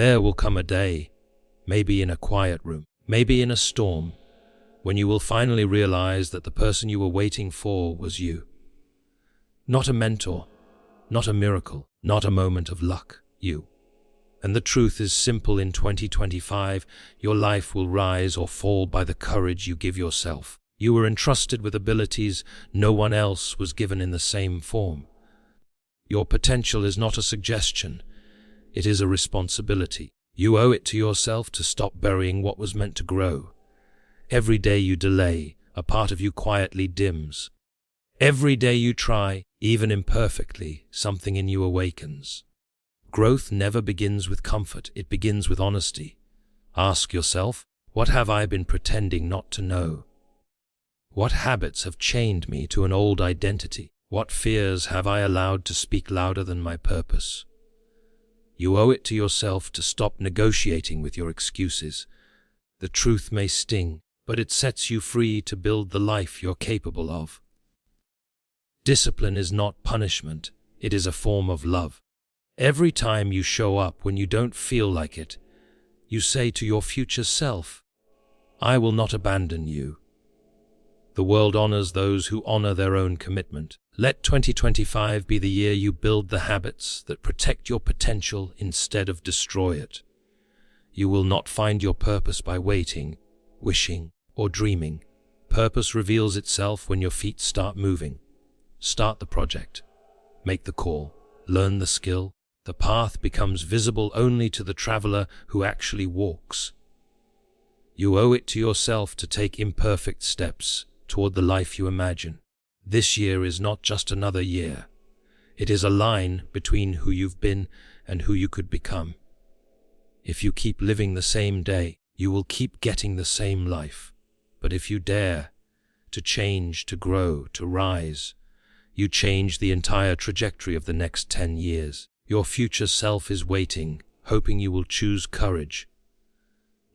There will come a day, maybe in a quiet room, maybe in a storm, when you will finally realize that the person you were waiting for was you. Not a mentor, not a miracle, not a moment of luck, you. And the truth is simple: in 2025, your life will rise or fall by the courage you give yourself. You were entrusted with abilities no one else was given in the same form. Your potential is not a suggestion, it is a responsibility. You owe it to yourself to stop burying what was meant to grow. Every day you delay, a part of you quietly dims. Every day you try, even imperfectly, something in you awakens. Growth never begins with comfort, it begins with honesty. Ask yourself, what have I been pretending not to know? What habits have chained me to an old identity? What fears have I allowed to speak louder than my purpose? You owe it to yourself to stop negotiating with your excuses. The truth may sting, but it sets you free to build the life you're capable of. Discipline is not punishment, it is a form of love. Every time you show up when you don't feel like it, you say to your future self, I will not abandon you. The world honors those who honor their own commitment. Let 2025 be the year you build the habits that protect your potential instead of destroy it. You will not find your purpose by waiting, wishing, or dreaming. Purpose reveals itself when your feet start moving. Start the project. Make the call. Learn the skill. The path becomes visible only to the traveler who actually walks. You owe it to yourself to take imperfect steps toward the life you imagine. This year is not just another year. It is a line between who you've been and who you could become. If you keep living the same day, you will keep getting the same life. But if you dare to change, to grow, to rise, you change the entire trajectory of the next 10 years. Your future self is waiting, hoping you will choose courage.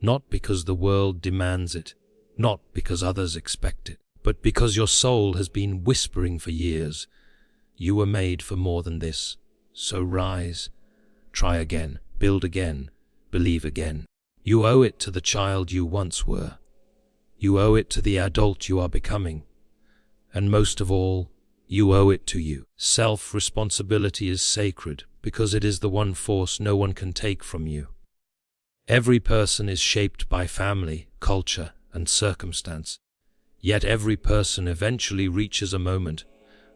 Not because the world demands it, not because others expect it, but because your soul has been whispering for years. You were made for more than this. So rise, try again, build again, believe again. You owe it to the child you once were. You owe it to the adult you are becoming. And most of all, you owe it to you. Self-responsibility is sacred because it is the one force no one can take from you. Every person is shaped by family, culture, and circumstance. Yet every person eventually reaches a moment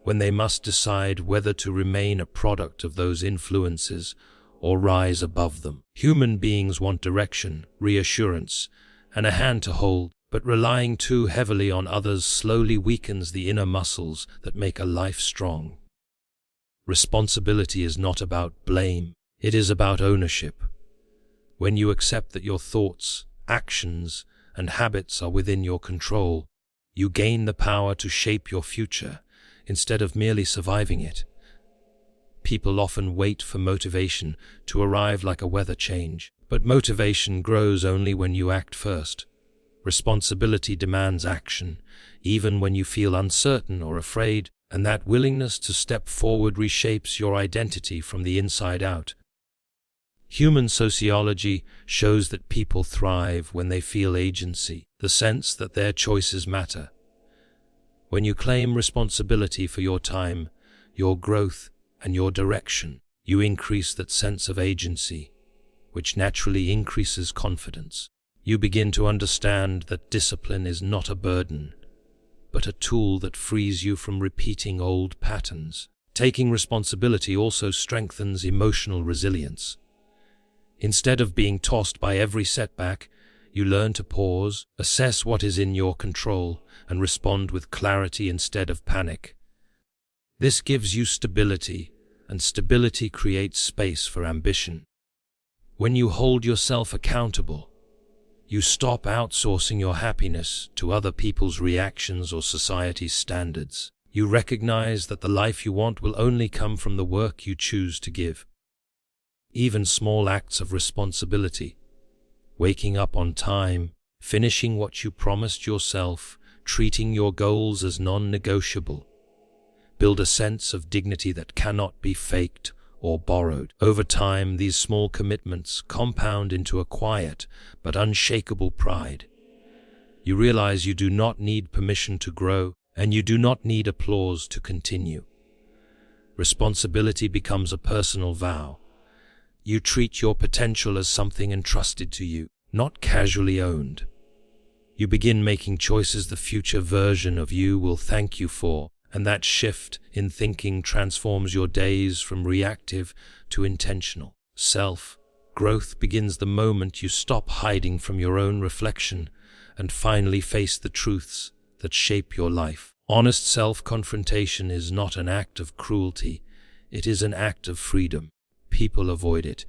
when they must decide whether to remain a product of those influences or rise above them. Human beings want direction, reassurance, and a hand to hold, but relying too heavily on others slowly weakens the inner muscles that make a life strong. Responsibility is not about blame, it is about ownership. When you accept that your thoughts, actions, and habits are within your control, you gain the power to shape your future instead of merely surviving it. People often wait for motivation to arrive like a weather change, but motivation grows only when you act first. Responsibility demands action, even when you feel uncertain or afraid, and that willingness to step forward reshapes your identity from the inside out. Human sociology shows that people thrive when they feel agency, the sense that their choices matter. When you claim responsibility for your time, your growth, and your direction, you increase that sense of agency, which naturally increases confidence. You begin to understand that discipline is not a burden, but a tool that frees you from repeating old patterns. Taking responsibility also strengthens emotional resilience. Instead of being tossed by every setback, you learn to pause, assess what is in your control, and respond with clarity instead of panic. This gives you stability, and stability creates space for ambition. When you hold yourself accountable, you stop outsourcing your happiness to other people's reactions or society's standards. You recognize that the life you want will only come from the work you choose to give. Even small acts of responsibility, waking up on time, finishing what you promised yourself, treating your goals as non-negotiable, build a sense of dignity that cannot be faked or borrowed. Over time, these small commitments compound into a quiet but unshakable pride. You realize you do not need permission to grow, and you do not need applause to continue. Responsibility becomes a personal vow. You treat your potential as something entrusted to you, not casually owned. You begin making choices the future version of you will thank you for, and that shift in thinking transforms your days from reactive to intentional. Self-growth begins the moment you stop hiding from your own reflection and finally face the truths that shape your life. Honest self-confrontation is not an act of cruelty, it is an act of freedom. People avoid it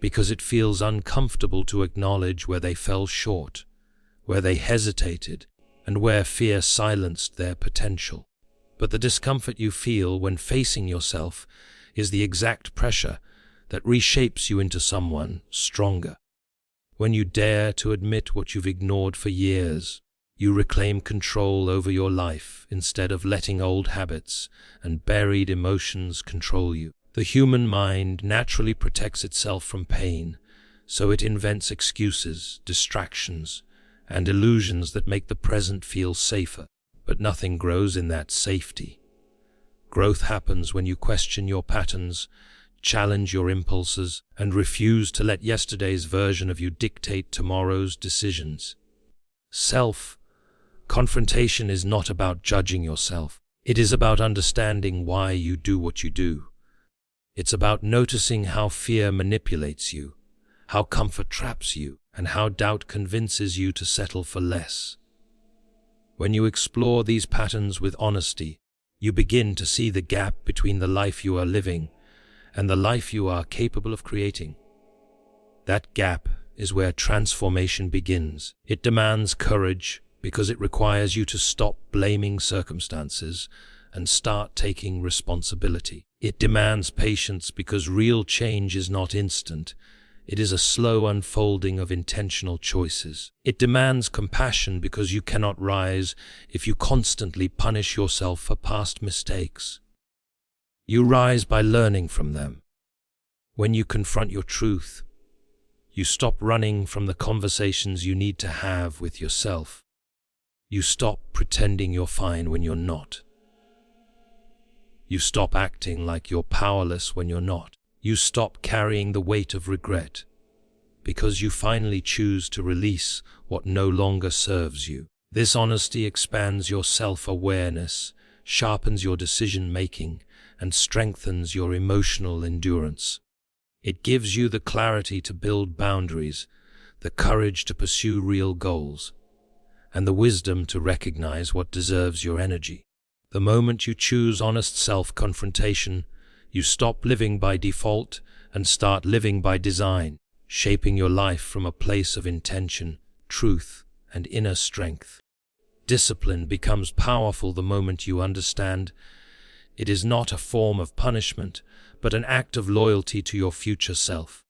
because it feels uncomfortable to acknowledge where they fell short, where they hesitated, and where fear silenced their potential. But the discomfort you feel when facing yourself is the exact pressure that reshapes you into someone stronger. When you dare to admit what you've ignored for years, you reclaim control over your life instead of letting old habits and buried emotions control you. The human mind naturally protects itself from pain, so it invents excuses, distractions, and illusions that make the present feel safer. But nothing grows in that safety. Growth happens when you question your patterns, challenge your impulses, and refuse to let yesterday's version of you dictate tomorrow's decisions. Self-confrontation is not about judging yourself. It is about understanding why you do what you do. It's about noticing how fear manipulates you, how comfort traps you, and how doubt convinces you to settle for less. When you explore these patterns with honesty, you begin to see the gap between the life you are living and the life you are capable of creating. That gap is where transformation begins. It demands courage because it requires you to stop blaming circumstances and start taking responsibility. It demands patience because real change is not instant. It is a slow unfolding of intentional choices. It demands compassion because you cannot rise if you constantly punish yourself for past mistakes. You rise by learning from them. When you confront your truth, you stop running from the conversations you need to have with yourself. You stop pretending you're fine when you're not. You stop acting like you're powerless when you're not. You stop carrying the weight of regret because you finally choose to release what no longer serves you. This honesty expands your self-awareness, sharpens your decision-making, and strengthens your emotional endurance. It gives you the clarity to build boundaries, the courage to pursue real goals, and the wisdom to recognize what deserves your energy. The moment you choose honest self-confrontation, you stop living by default and start living by design, shaping your life from a place of intention, truth, and inner strength. Discipline becomes powerful the moment you understand it is not a form of punishment, but an act of loyalty to your future self.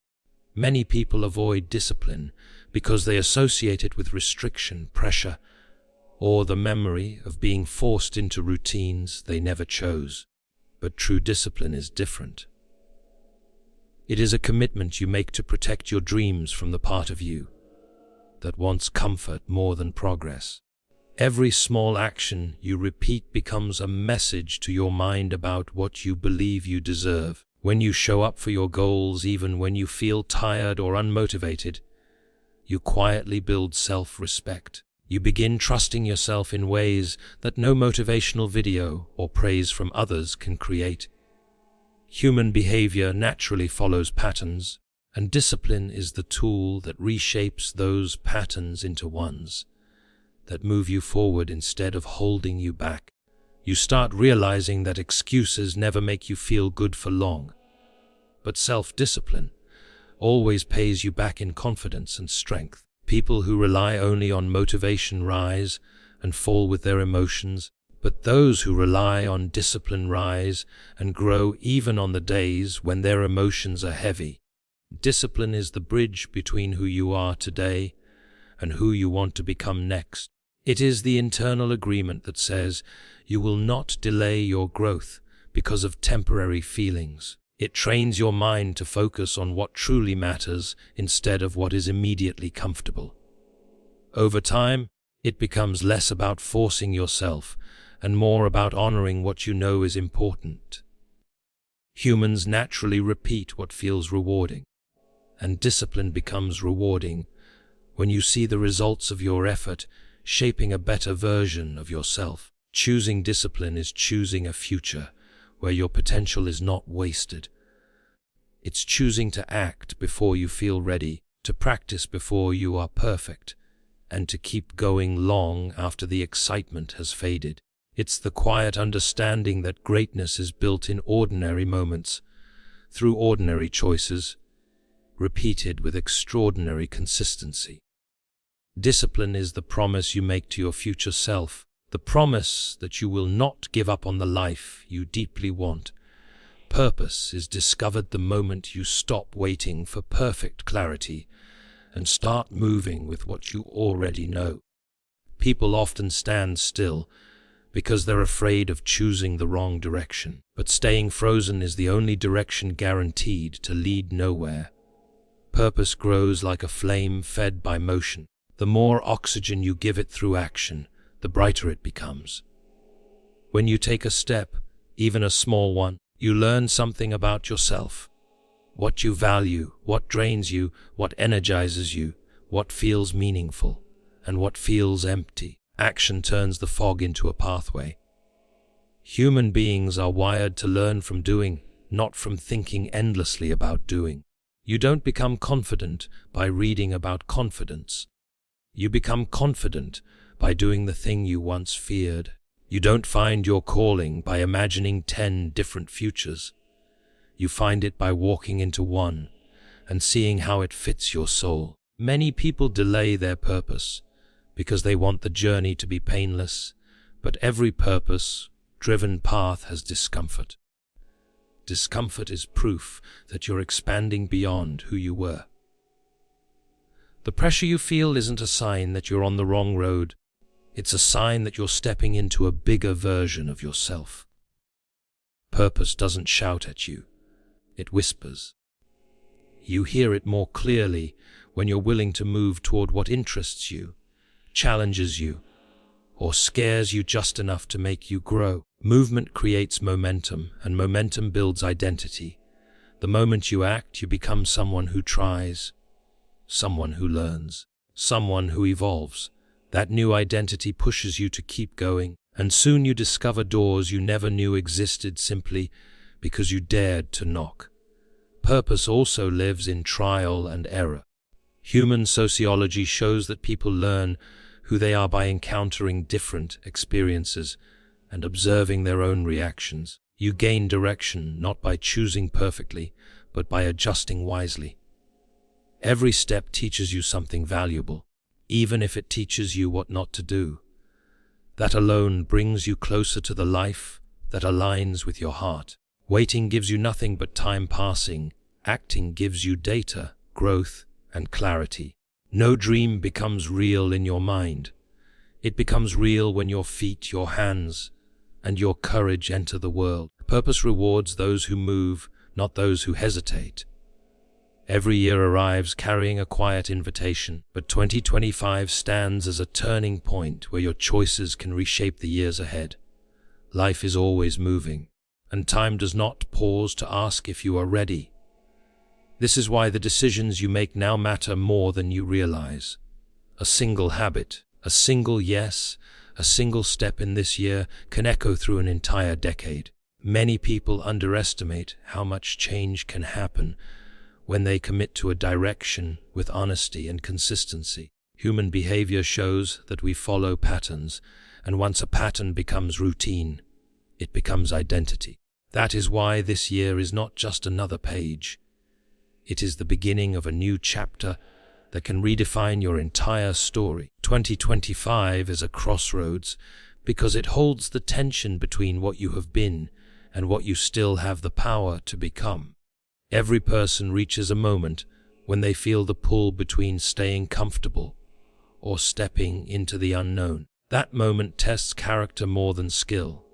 Many people avoid discipline because they associate it with restriction, pressure, or the memory of being forced into routines they never chose. But true discipline is different. It is a commitment you make to protect your dreams from the part of you that wants comfort more than progress. Every small action you repeat becomes a message to your mind about what you believe you deserve. When you show up for your goals even when you feel tired or unmotivated, you quietly build self-respect. You begin trusting yourself in ways that no motivational video or praise from others can create. Human behavior naturally follows patterns, and discipline is the tool that reshapes those patterns into ones that move you forward instead of holding you back. You start realizing that excuses never make you feel good for long, but self-discipline always pays you back in confidence and strength. People who rely only on motivation rise and fall with their emotions, but those who rely on discipline rise and grow even on the days when their emotions are heavy. Discipline is the bridge between who you are today and who you want to become next. It is the internal agreement that says you will not delay your growth because of temporary feelings. It trains your mind to focus on what truly matters instead of what is immediately comfortable. Over time, it becomes less about forcing yourself and more about honoring what you know is important. Humans naturally repeat what feels rewarding, and discipline becomes rewarding when you see the results of your effort shaping a better version of yourself. Choosing discipline is choosing a future where your potential is not wasted. It's choosing to act before you feel ready, to practice before you are perfect, and to keep going long after the excitement has faded. It's the quiet understanding that greatness is built in ordinary moments, through ordinary choices, repeated with extraordinary consistency. Discipline is the promise you make to your future self, the promise that you will not give up on the life you deeply want. Purpose is discovered the moment you stop waiting for perfect clarity and start moving with what you already know. People often stand still because they're afraid of choosing the wrong direction, but staying frozen is the only direction guaranteed to lead nowhere. Purpose grows like a flame fed by motion. The more oxygen you give it through action, the brighter it becomes. When you take a step, even a small one, you learn something about yourself. What you value, what drains you, what energizes you, what feels meaningful, and what feels empty. Action turns the fog into a pathway. Human beings are wired to learn from doing, not from thinking endlessly about doing. You don't become confident by reading about confidence. You become confident by doing the thing you once feared. You don't find your calling by imagining 10 different futures. You find it by walking into one and seeing how it fits your soul. Many people delay their purpose because they want the journey to be painless, but every purpose-driven path has discomfort. Discomfort is proof that you're expanding beyond who you were. The pressure you feel isn't a sign that you're on the wrong road. It's a sign that you're stepping into a bigger version of yourself. Purpose doesn't shout at you. It whispers. You hear it more clearly when you're willing to move toward what interests you, challenges you, or scares you just enough to make you grow. Movement creates momentum, and momentum builds identity. The moment you act, you become someone who tries, someone who learns, someone who evolves. That new identity pushes you to keep going, and soon you discover doors you never knew existed simply because you dared to knock. Purpose also lives in trial and error. Human sociology shows that people learn who they are by encountering different experiences and observing their own reactions. You gain direction not by choosing perfectly, but by adjusting wisely. Every step teaches you something valuable, even if it teaches you what not to do. That alone brings you closer to the life that aligns with your heart. Waiting gives you nothing but time passing. Acting gives you data, growth, and clarity. No dream becomes real in your mind. It becomes real when your feet, your hands, and your courage enter the world. Purpose rewards those who move, not those who hesitate. Every year arrives carrying a quiet invitation, but 2025 stands as a turning point where your choices can reshape the years ahead. Life is always moving, and time does not pause to ask if you are ready. This is why the decisions you make now matter more than you realize. A single habit, a single yes, a single step in this year can echo through an entire decade. Many people underestimate how much change can happen when they commit to a direction with honesty and consistency. Human behavior shows that we follow patterns, and once a pattern becomes routine, it becomes identity. That is why this year is not just another page. It is the beginning of a new chapter that can redefine your entire story. 2025 is a crossroads because it holds the tension between what you have been and what you still have the power to become. Every person reaches a moment when they feel the pull between staying comfortable or stepping into the unknown. That moment tests character more than skill.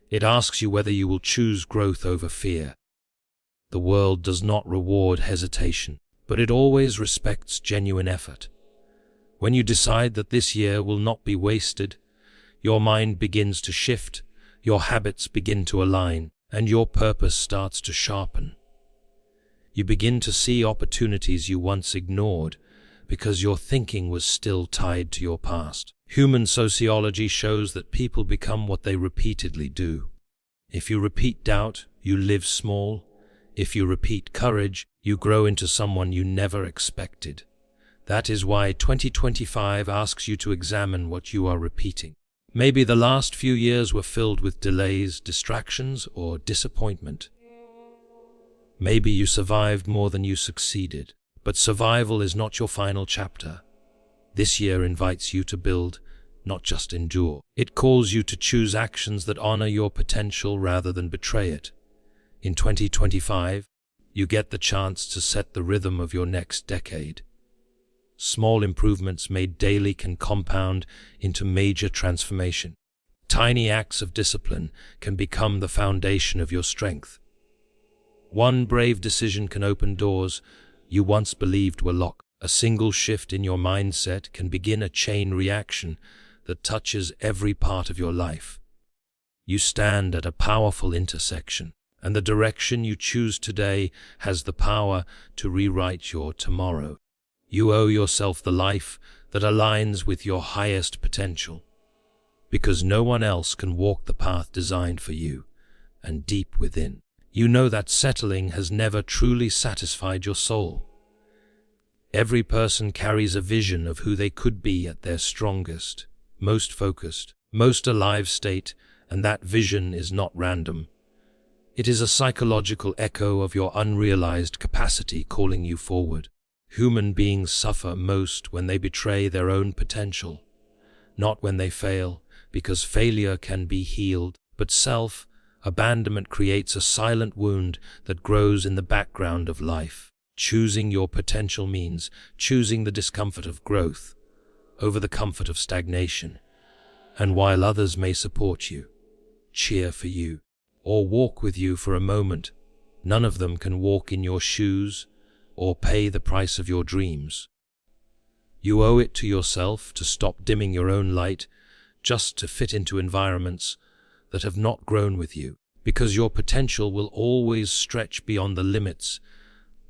It asks you whether you will choose growth over fear, The world does not reward hesitation, but it always respects genuine effort. When you decide that this year will not be wasted, your mind begins to shift, your habits begin to align, and your purpose starts to sharpen. You begin to see opportunities you once ignored because your thinking was still tied to your past. Human sociology shows that people become what they repeatedly do. If you repeat doubt, you live small. If you repeat courage, you grow into someone you never expected. That is why 2025 asks you to examine what you are repeating. Maybe the last few years were filled with delays, distractions, or disappointment. Maybe you survived more than you succeeded, but survival is not your final chapter. This year invites you to build, not just endure. It calls you to choose actions that honor your potential rather than betray it. In 2025, you get the chance to set the rhythm of your next decade. Small improvements made daily can compound into major transformation. Tiny acts of discipline can become the foundation of your strength. One brave decision can open doors you once believed were locked. A single shift in your mindset can begin a chain reaction that touches every part of your life. You stand at a powerful intersection, and the direction you choose today has the power to rewrite your tomorrow. You owe yourself the life that aligns with your highest potential, because no one else can walk the path designed for you. And deep within, you know that settling has never truly satisfied your soul. Every person carries a vision of who they could be at their strongest, most focused, most alive state, and that vision is not random. It is a psychological echo of your unrealized capacity calling you forward. Human beings suffer most when they betray their own potential, not when they fail, because failure can be healed, but self-abandonment creates a silent wound that grows in the background of life. Choosing your potential means choosing the discomfort of growth over the comfort of stagnation. And while others may support you, cheer for you, or walk with you for a moment, none of them can walk in your shoes or pay the price of your dreams. You owe it to yourself to stop dimming your own light just to fit into environments that have not grown with you, because your potential will always stretch beyond the limits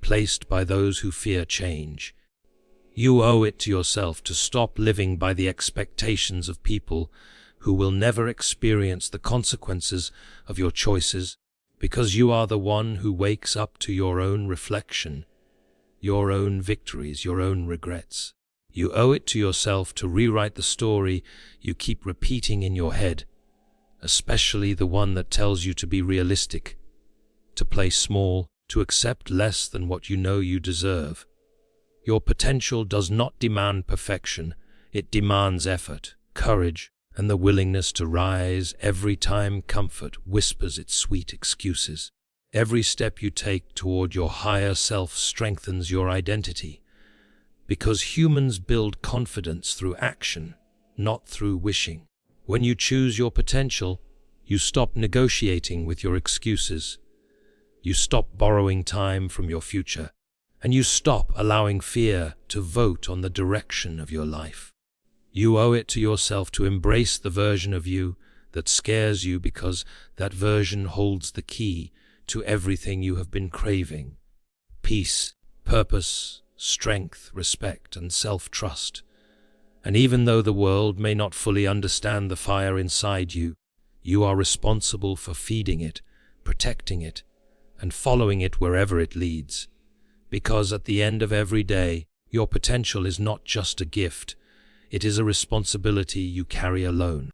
placed by those who fear change. You owe it to yourself to stop living by the expectations of people who will never experience the consequences of your choices, because you are the one who wakes up to your own reflection, your own victories, your own regrets. You owe it to yourself to rewrite the story you keep repeating in your head, especially the one that tells you to be realistic, to play small, to accept less than what you know you deserve. Your potential does not demand perfection, it demands effort, courage, and the willingness to rise every time comfort whispers its sweet excuses. Every step you take toward your higher self strengthens your identity, because humans build confidence through action, not through wishing. When you choose your potential, you stop negotiating with your excuses. You stop borrowing time from your future, and you stop allowing fear to vote on the direction of your life. You owe it to yourself to embrace the version of you that scares you, because that version holds the key to everything you have been craving: peace, purpose, strength, respect, and self-trust. And even though the world may not fully understand the fire inside you, you are responsible for feeding it, protecting it, and following it wherever it leads. Because at the end of every day, your potential is not just a gift, it is a responsibility you carry alone.